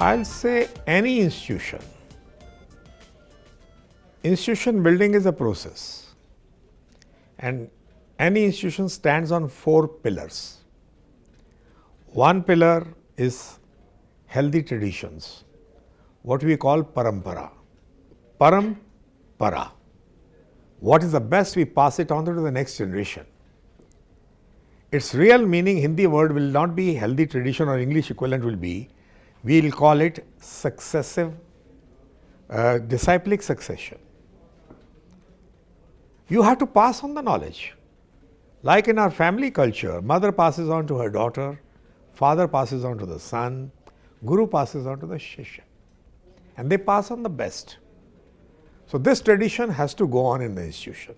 I'll say any institution. Institution building is a process, and any institution stands on 4 pillars. One pillar is healthy traditions, what we call parampara. Parampara. What is the best, we pass it on to the next generation. Its real meaning, Hindi word will not be healthy tradition, or English equivalent will be, we will call it successive, disciplic succession. You have to pass on the knowledge. Like in our family culture, mother passes on to her daughter, father passes on to the son, guru passes on to the shishya. And they pass on the best. So this tradition has to go on in the institution.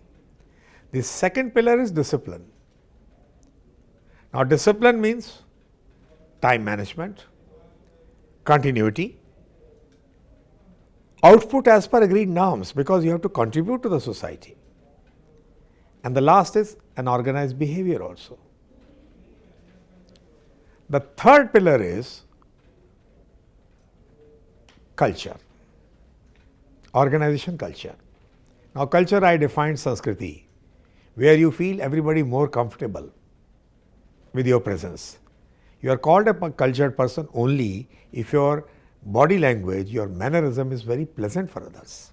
The second pillar is discipline. Now discipline means time management, continuity, output as per agreed norms, because you have to contribute to the society. And the last is an organized behavior also. The third pillar is culture, organization culture. Now culture, I defined Sanskriti, where you feel everybody more comfortable with your presence. You are called a cultured person only if your body language, your mannerism is very pleasant for others.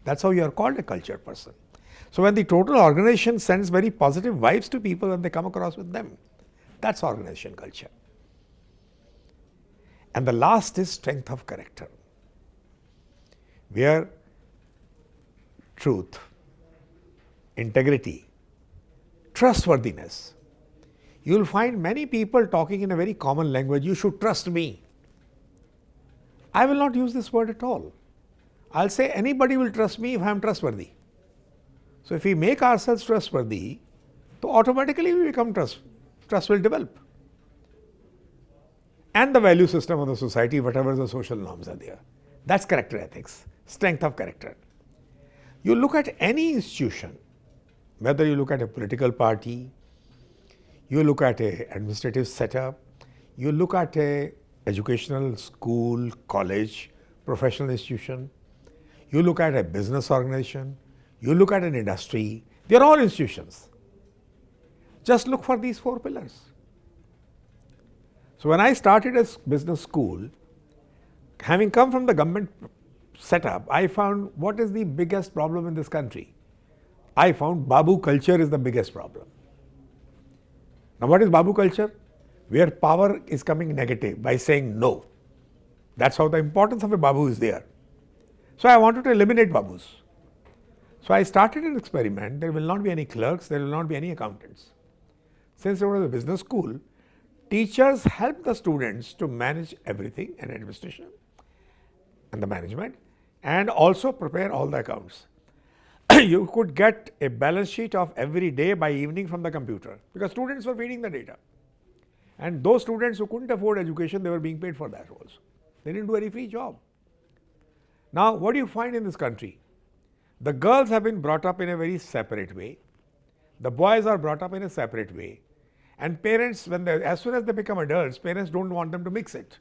That's how you are called a cultured person. So when the total organization sends very positive vibes to people when they come across with them, that's organization culture. And the last is strength of character, where truth, integrity, trustworthiness. You will find many people talking in a very common language, you should trust me. I will not use this word at all. I'll say anybody will trust me if I am trustworthy. So if we make ourselves trustworthy, so automatically we become trust will develop. And the value system of the society, whatever the social norms are there. That's character ethics, strength of character. You look at any institution, whether you look at a political party, you look at an administrative setup, you look at a educational school, college, professional institution, you look at a business organization, you look at an industry, they are all institutions. Just look for these 4 pillars. So when I started a business school, having come from the government setup, I found what is the biggest problem in this country. I found Babu culture is the biggest problem. Now what is Babu culture? Where power is coming negative by saying no. That's how the importance of a Babu is there. So I wanted to eliminate Babus. So I started an experiment. There will not be any clerks, there will not be any accountants. Since it was a business school, teachers help the students to manage everything and administration and the management, and also prepare all the accounts. You could get a balance sheet of every day by evening from the computer, because students were feeding the data. And those students who couldn't afford education, they were being paid for that also. They didn't do any free job. Now what do you find in this country? The girls have been brought up in a very separate way. The boys are brought up in a separate way. And parents, as soon as they become adults, parents don't want them to mix it.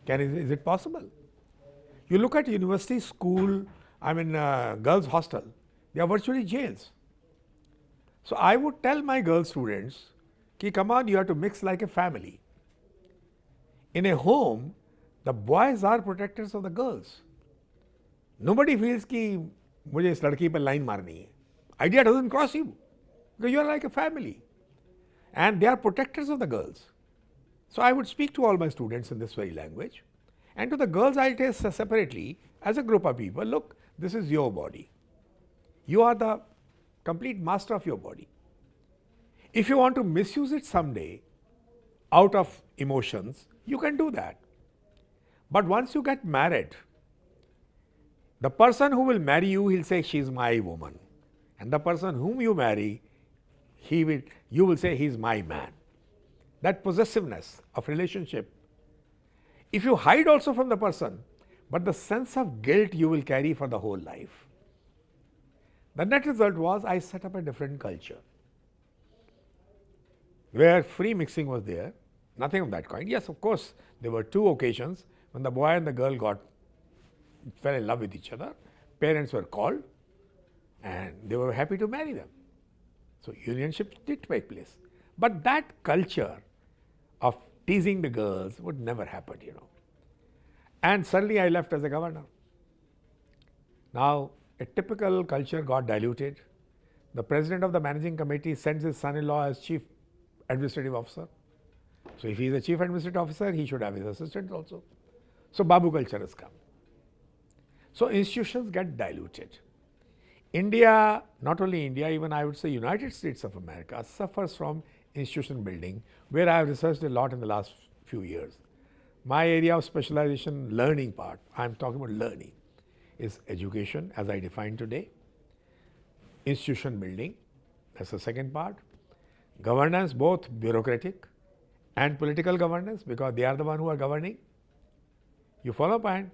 Is it possible? You look at university, school, girls' hostel, they are virtually jails. So I would tell my girl students, come on, you have to mix like a family. In a home, the boys are protectors of the girls. Nobody feels कि मुझे इस लड़की पर line मारनी है. Idea doesn't cross you, because you are like a family. And they are protectors of the girls. So I would speak to all my students in this very language. And to the girls, I'll tell separately, as a group of people, look, this is your body. You are the complete master of your body. If you want to misuse it someday, out of emotions, you can do that. But once you get married, the person who will marry you, he'll say, she's my woman. And the person whom you marry, you will say, he's my man. That possessiveness of relationship, if you hide also from the person, but the sense of guilt you will carry for the whole life. The net result was I set up a different culture, where free mixing was there, nothing of that kind. Yes, of course, there were 2 occasions When the boy and the girl fell in love with each other, parents were called and they were happy to marry them. So unionship did take place. But that culture of teasing the girls would never happen, And suddenly I left as a governor. Now, a typical culture got diluted. The president of the managing committee sends his son-in-law as chief administrative officer. So if he is a chief administrative officer, he should have his assistants also. So Babu culture has come. So institutions get diluted. India, not only India, even I would say United States of America suffers from institution building, where I have researched a lot in the last few years. My area of specialization, learning part, I am talking about learning, is education as I define today, institution building, that's the second part, governance, both bureaucratic and political governance, because they are the one who are governing. You follow point?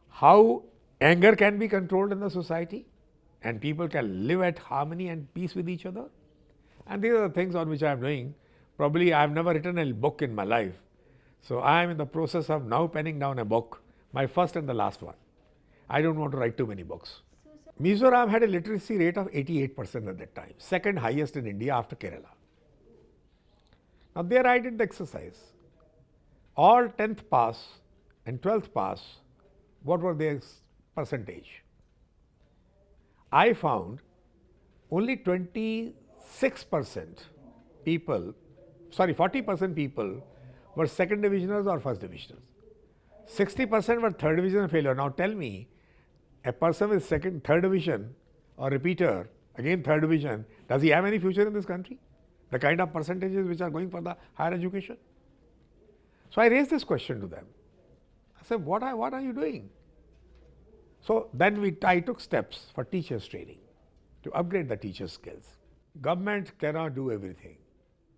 How anger can be controlled in the society and people can live at harmony and peace with each other. And these are the things on which I am doing. Probably I have never written a book in my life. So I am in the process of now penning down a book, my first and the last one. I don't want to write too many books. Mizoram had a literacy rate of 88% at that time, second highest in India after Kerala. Now there I did the exercise. All 10th pass and 12th pass, what were their percentage? I found only 26% people, 40% people were second divisioners or first divisioners. 60% were third division failure. Now tell me, a person with third division or repeater, again third division, does he have any future in this country? The kind of percentages which are going for the higher education? So I raised this question to them. I said, what are you doing? So then I took steps for teachers training to upgrade the teachers' skills. Government cannot do everything.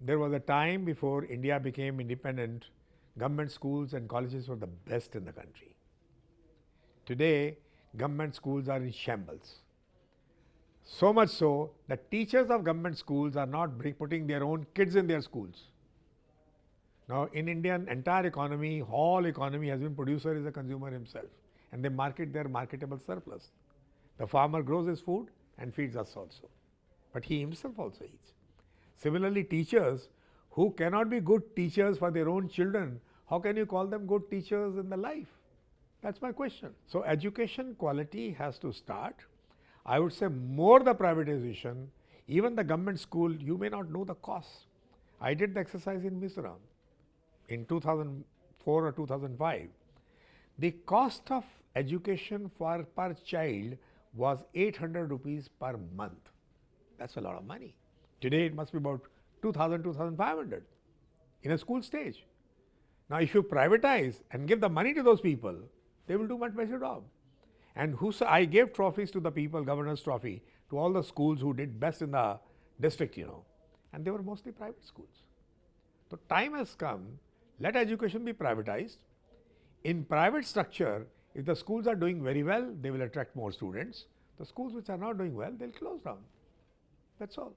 There was a time before India became independent, government schools and colleges were the best in the country. Today, government schools are in shambles. So much so that teachers of government schools are not putting their own kids in their schools. Now, in Indian entire economy, whole economy has been producer is a consumer himself, and they market their marketable surplus. The farmer grows his food and feeds us also, but he himself also eats. Similarly, teachers who cannot be good teachers for their own children, how can you call them good teachers in the life? That's my question. So education quality has to start. I would say more the privatization, even the government school, you may not know the cost. I did the exercise in Mizoram in 2004 or 2005. The cost of education per child was 800 rupees per month. That's a lot of money. Today it must be about 2,000, 2,500 in a school stage. Now if you privatize and give the money to those people, they will do much better job. And I gave trophies to the people, governor's trophy, to all the schools who did best in the district, and they were mostly private schools. So time has come, let education be privatized. In private structure, if the schools are doing very well, they will attract more students. The schools which are not doing well, they'll close down. That's all.